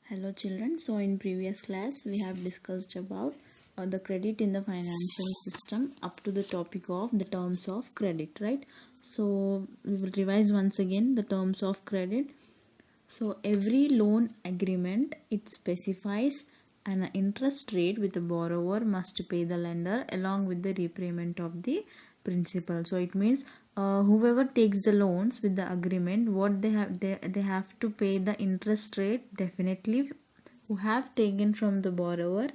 Hello children, so in previous class we have discussed about the credit in the financial system up to the topic of the terms of credit, right? So we will revise once again the terms of credit. So every loan agreement, it specifies an interest rate with the borrower must pay the lender along with the repayment of the principal. So it means whoever takes the loans with the agreement, what they have to pay the interest rate definitely. Who have taken from the borrower,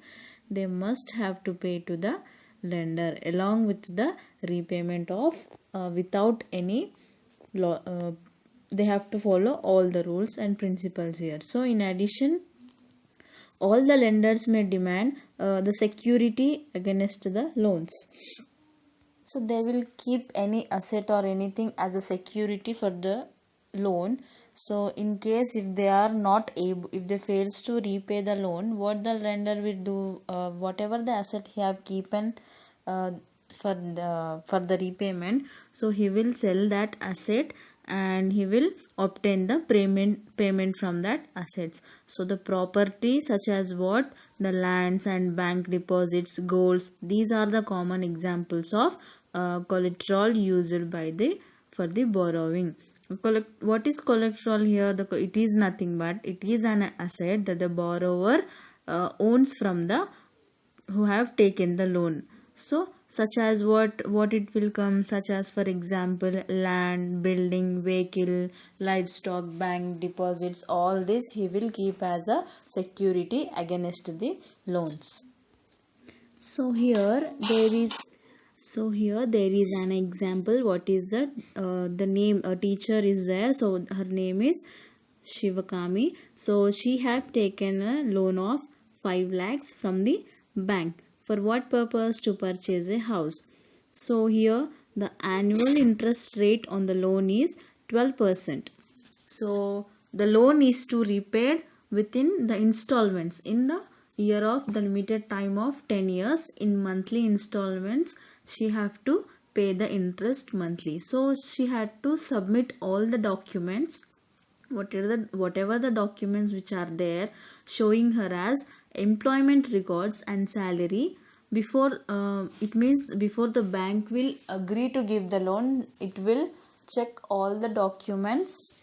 they must have to pay to the lender along with the repayment of without any law. They have to follow all the rules and principles here. So in addition, all the lenders may demand the security against the loans. So they will keep any asset or anything as a security for the loan. So in case if they are not able, if they fails to repay the loan, what the lender will do, whatever the asset he have keepen uh, for the repayment, so he will sell that asset and he will obtain the payment from that assets. So the property such as what, the lands and bank deposits, golds, these are the common examples of collateral used by the for the borrowing. What is collateral here? It is nothing but it is an asset that the borrower owns from the who have taken the loan. So such as what it will come, such as for example land, building, vehicle, livestock, bank deposits, all this he will keep as a security against the loans. So here there is an example. What is the name? A teacher is there, so her name is Shivakami. So she have taken a loan of 5 lakhs from the bank. For what purpose? To purchase a house. So here the annual interest rate on the loan is 12%. So the loan is to repaid within the installments in the year of the limited time of 10 years in monthly installments. She have to pay the interest monthly. So she had to submit all the documents, whatever the documents which are there showing her as employment records and salary before it means before the bank will agree to give the loan, it will check all the documents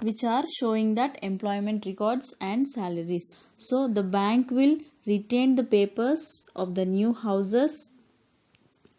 which are showing that employment records and salaries. So the bank will retain the papers of the new houses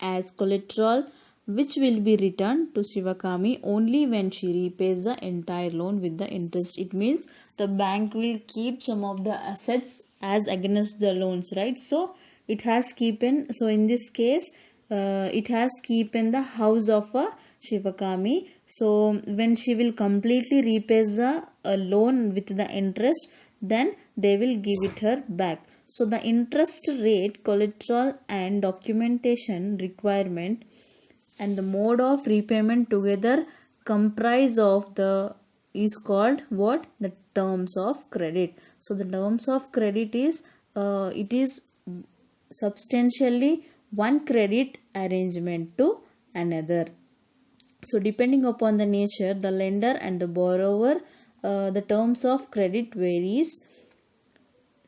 as collateral, which will be returned to Shivakami only when she repays the entire loan with the interest. It means the bank will keep some of the assets as against the loans, right? So it has keepen, so in this case it has keepen the house of a Shivakami. So when she will completely repays the loan with the interest, then they will give it her back. So the interest rate, collateral and documentation requirement and the mode of repayment together comprise of the is called what, the terms of credit. So the terms of credit is it is substantially one credit arrangement to another. So depending upon the nature, the lender and the borrower, the terms of credit varies.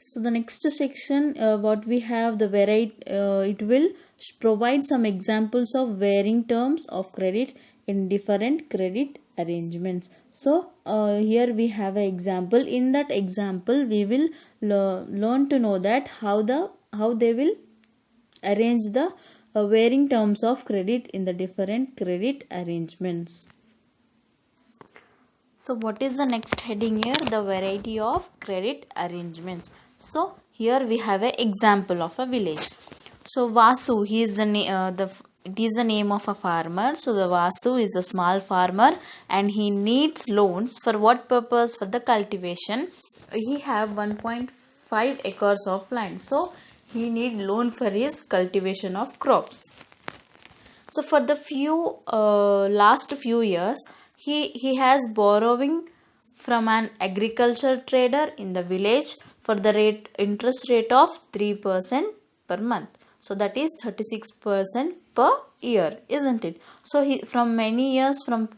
So the next section, what we have, the variety, it will provide some examples of varying terms of credit in different credit arrangements. So here we have an example. In that example, we will learn to know that how they will arrange the varying terms of credit in the different credit arrangements. So what is the next heading here? The variety of credit arrangements. So here we have an example of a village. So Vasu, he is it is the name of a farmer. So the Vasu is a small farmer and he needs loans for what purpose? For the cultivation. He have 1.5 acres of land. So he need loan for his cultivation of crops. So for the last few years, he has borrowing from an agriculture trader in the village for the interest rate of 3% per month. So that is 36% per year, isn't it? So he from many years, from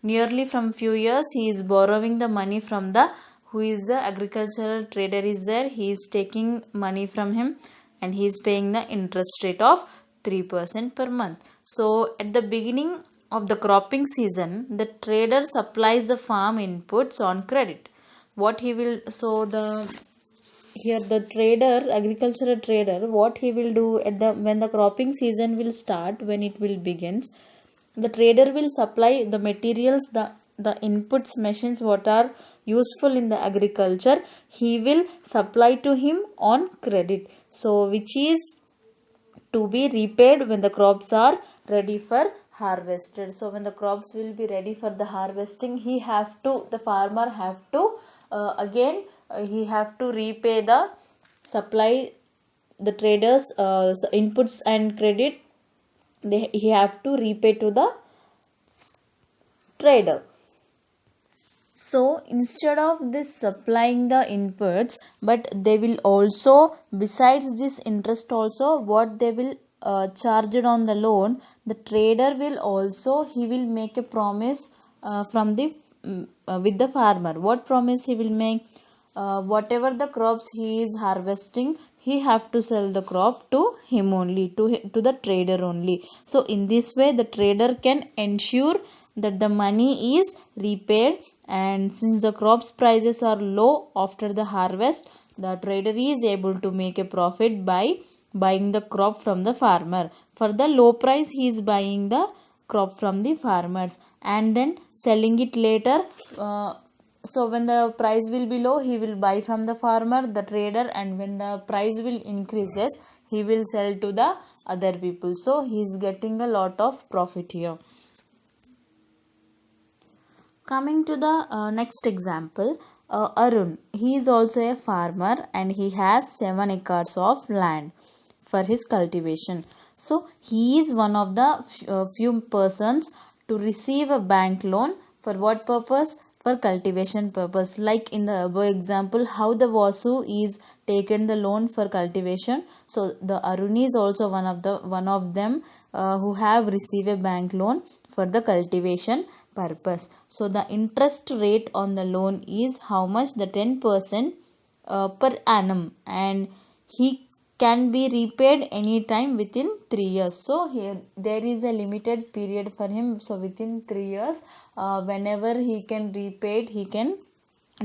nearly from few years, he is borrowing the money from the who is the agricultural trader is there, he is taking money from him and he is paying the interest rate of 3% per month. So at the beginning of the cropping season, the trader supplies the farm inputs on credit. What he will, so the here the trader, agricultural trader, what he will do at the when the cropping season will start, when it will begins, the trader will supply the materials, the inputs, machines what are useful in the agriculture, he will supply to him on credit, so which is to be repaid when the crops are ready for harvested. So when the crops will be ready for the harvesting, the farmer have to again he have to repay the supply, the traders inputs and credit, he have to repay to the trader. So instead of this supplying the inputs, but they will also, besides this interest also, what they will charge it on the loan, the trader will also, he will make a promise from the with the farmer. What promise he will make? Whatever the crops he is harvesting, he have to sell the crop to him only, to the trader only. So in this way the trader can ensure that the money is repaid, and since the crops prices are low after the harvest, the trader is able to make a profit by buying the crop from the farmer. For the low price he is buying the crop from the farmers and then selling it later. So when the price will be low, he will buy from the farmer, the trader, and when the price will increases, he will sell to the other people. So he is getting a lot of profit here. Coming to the next example, Arun. He is also a farmer and he has 7 acres of land for his cultivation. So he is one of the few persons to receive a bank loan. For what purpose? For cultivation purpose. Like in the above example, how the Vasu is taken the loan for cultivation. So the Arun is also one of them who have received a bank loan for the cultivation purpose. So the interest rate on the loan is how much? The 10% per annum, and he can be repaid anytime within 3 years. So here there is a limited period for him. So within 3 years, whenever he can repay it, he can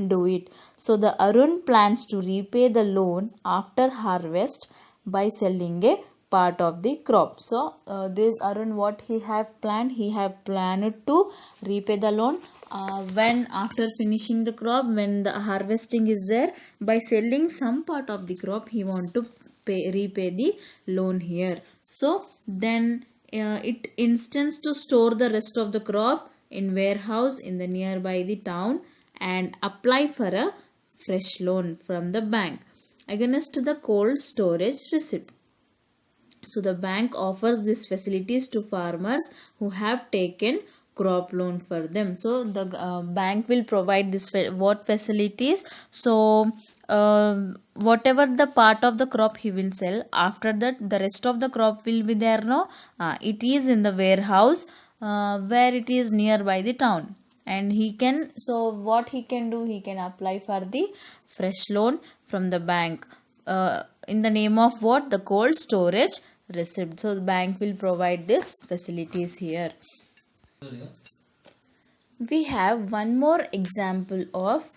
do it. So the Arun plans to repay the loan after harvest by selling a part of the crop. So this Arun, what he have planned? He have planned to repay the loan when after finishing the crop, when the harvesting is there, by selling some part of the crop, he want to repay the loan here. So then it intends to store the rest of the crop in warehouse in the nearby the town and apply for a fresh loan from the bank against the cold storage receipt. So the bank offers these facilities to farmers who have taken crop loan for them. So the bank will provide this what facilities? So whatever the part of the crop he will sell, after that the rest of the crop will be there, no, it is in the warehouse where it is nearby the town, and he can, so what he can do, he can apply for the fresh loan from the bank in the name of what? The cold storage receipt. So the bank will provide this facilities here. We have one more example of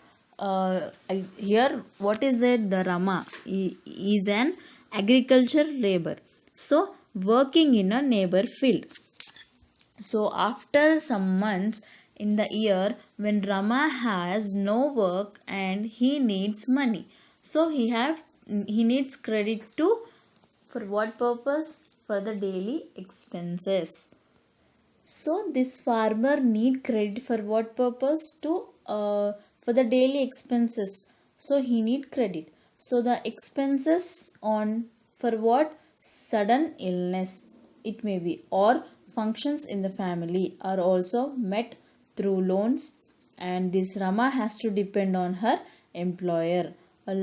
here. What is it? The Rama is an agriculture labor, so working in a neighbor field. So after some months in the year when Rama has no work and he needs money, so he needs credit to, for what purpose? For the daily expenses. So this farmer need credit for what purpose? To for the daily expenses. So he need credit. So the expenses on, for what? Sudden illness it may be, or functions in the family are also met through loans, and this Rama has to depend on her employer. A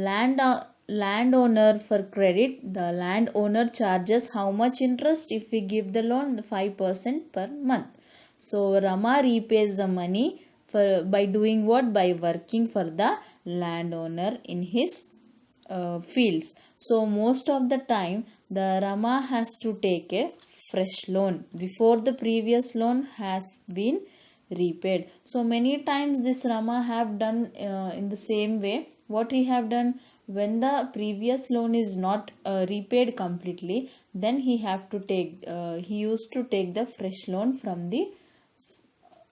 landowner for credit, the landowner charges how much interest if we give the loan? 5% per month. So Rama repays the money for by doing what? By working for the landowner in his fields. So most of the time the Rama has to take a fresh loan before the previous loan has been repaid. So many times this Rama have done in the same way. What he have done, when the previous loan is not repaid completely, then he used to take the fresh loan from the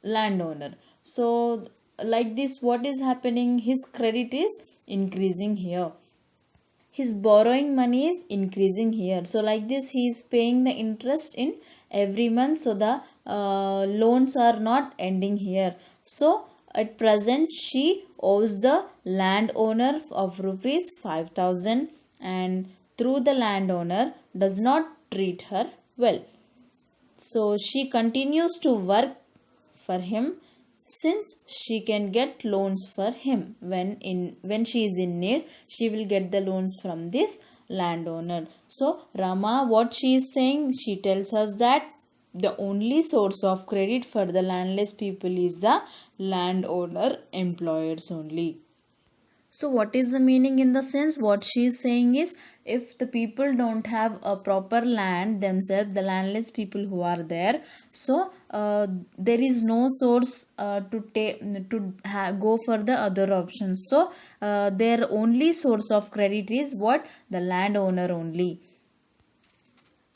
landowner. So like this, what is happening, his credit is increasing here, his borrowing money is increasing here. So like this, he is paying the interest in every month, so the loans are not ending here. So at present she owes the landowner of rupees 5,000, and through the landowner does not treat her well. So she continues to work for him, since she can get loans for him when she is in need. She will get the loans from this landowner. So Rama, what she is saying, she tells us that the only source of credit for the landless people is the landowner employers only. So what is the meaning? In the sense, what she is saying is, if the people don't have a proper land themselves, the landless people who are there, so there is no source to take to go for the other options. So their only source of credit is what? The landowner only.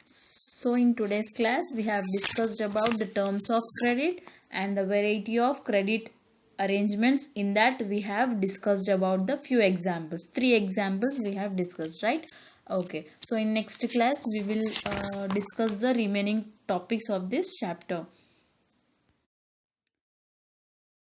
So in today's class, we have discussed about the terms of credit and the variety of credit arrangements. In that, we have discussed about the few examples. 3 examples we have discussed, right? Okay. So in next class, we will discuss the remaining topics of this chapter.